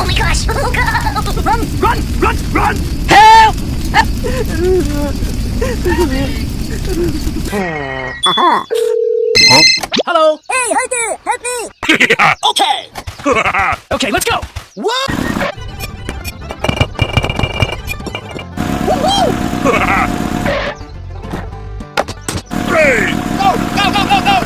Oh my gosh! Oh god! Run! Run! Run! Run! Help! Hello! Hey, hi there! Help me! Okay! Okay, let's go! What? Great! Go! Go! Go! Go! Go!